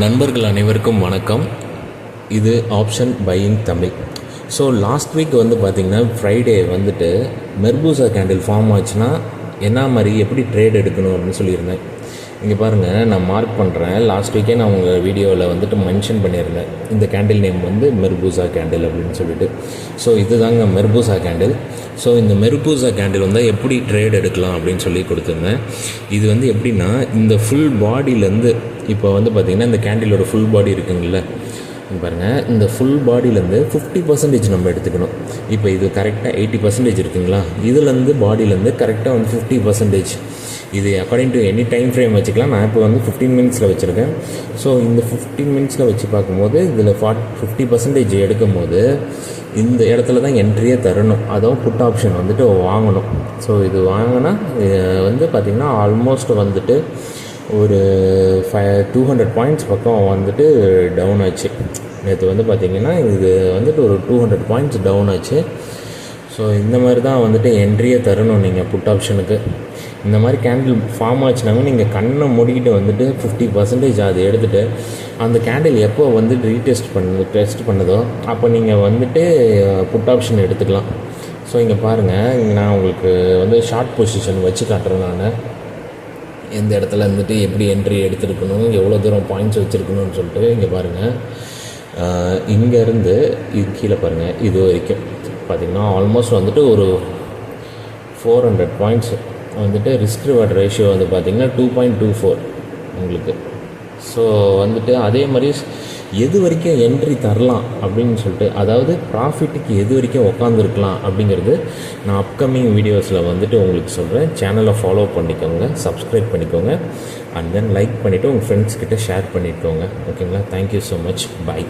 நண்பர்கள் அனைவருக்கும் வணக்கம். இது option buying Tamil. So last week பார்த்திங்கன்னா ஃப்ரைடே மெர்பூசா கேண்டில் ஃபார்ம் ஆச்சுன்னா என்ன மாதிரி எப்படி ட்ரேட் எடுக்கணும் அப்படின்னு சொல்லியிருந்தேன். இங்கே பாருங்கள், நான் மார்க் பண்ணுறேன். லாஸ்ட் வீக்கே நான் உங்கள் வீடியோவில் மென்ஷன் பண்ணியிருந்தேன். இந்த கேண்டில் நேம் மெர்பூசா கேண்டில் அப்படின்னு சொல்லிட்டு. ஸோ இதுதாங்க மெர்பூசா கேண்டில். ஸோ இந்த மெர்பூசா கேண்டில் எப்படி ட்ரேட் எடுக்கலாம் அப்படின்னு சொல்லி கொடுத்துருந்தேன். இது எப்படின்னா, இந்த ஃபுல் பாடியிலேருந்து இப்போ பார்த்திங்கன்னா இந்த கேண்டிலோட ஃபுல் பாடி இருக்குங்கள, பாருங்கள், இந்த ஃபுல் பாடியிலேருந்து 50% நம்ம எடுத்துக்கணும். இப்போ இது கரெக்டாக 80% இருக்குங்களா, இதுலேருந்து பாடியிலேருந்து கரெக்டாக 50%. இது according to any time frame வச்சுக்கலாம். நான் இப்போ 15 மினிட்ஸில் வச்சுருக்கேன். ஸோ இந்த 15 மினிட்ஸில் வச்சு பார்க்கும்போது இதில் 50% எடுக்கும் போது இந்த இடத்துல தான் என்ட்ரியே தரணும். அதுவும் புட் ஆப்ஷன் வாங்கணும். ஸோ இது வாங்கினா பார்த்திங்கன்னா ஆல்மோஸ்ட் ஒரு 200 பாயிண்ட்ஸ் பக்கம் டவுன் ஆச்சு. நேற்று பார்த்திங்கன்னா இது ஒரு 200 பாயிண்ட்ஸ் டவுன் ஆச்சு. ஸோ இந்த மாதிரி தான் என்ட்ரியே தரணும் நீங்கள் புட் ஆப்ஷனுக்கு. இந்த மாதிரி கேண்டில் ஃபார்ம் ஆச்சுனாங்க நீங்கள் கண்ணை மூடிக்கிட்டு 50% அதை எடுத்துகிட்டு அந்த கேண்டில் எப்போ டெஸ்ட் பண்ணுதோ அப்போ நீங்கள் புட் ஆப்ஷன் எடுத்துக்கலாம். ஸோ இங்கே பாருங்கள், இங்கே நான் உங்களுக்கு ஷார்ட் பொசிஷன் வச்சு காட்டுறேன். நான் எந்த இடத்துல எப்படி என்ட்ரி எடுத்துருக்கணும், எவ்வளோ தூரம் பாயிண்ட்ஸ் வச்சுருக்கணும்னு சொல்லிட்டு இங்கே பாருங்கள். இங்கேருந்து இது கீழே பாருங்கள், இது வரைக்கும் பார்த்திங்கன்னா ஆல்மோஸ்ட் ஒரு 400 பாயிண்ட்ஸ் ரிஸ்க் ரிவார்ட் ரேஷியோ பார்த்திங்கன்னா 2.24 உங்களுக்கு. ஸோ அதே மாதிரி எது வரைக்கும் என்ட்ரி தரலாம் அப்படின்னு சொல்லிட்டு, அதாவது ப்ராஃபிட்டுக்கு எது வரைக்கும் உட்காந்துருக்கலாம் அப்படிங்கிறது நான் அப்கமிங் வீடியோஸில் உங்களுக்கு சொல்கிறேன். சேனலை ஃபாலோ பண்ணிக்கோங்க, சப்ஸ்கிரைப் பண்ணிக்கோங்க, அண்ட் தென் லைக் பண்ணிவிட்டு உங்கள் ஃப்ரெண்ட்ஸ்கிட்ட ஷேர் பண்ணிக்கோங்க. ஓகேங்களா? Thank you so much. பாய்.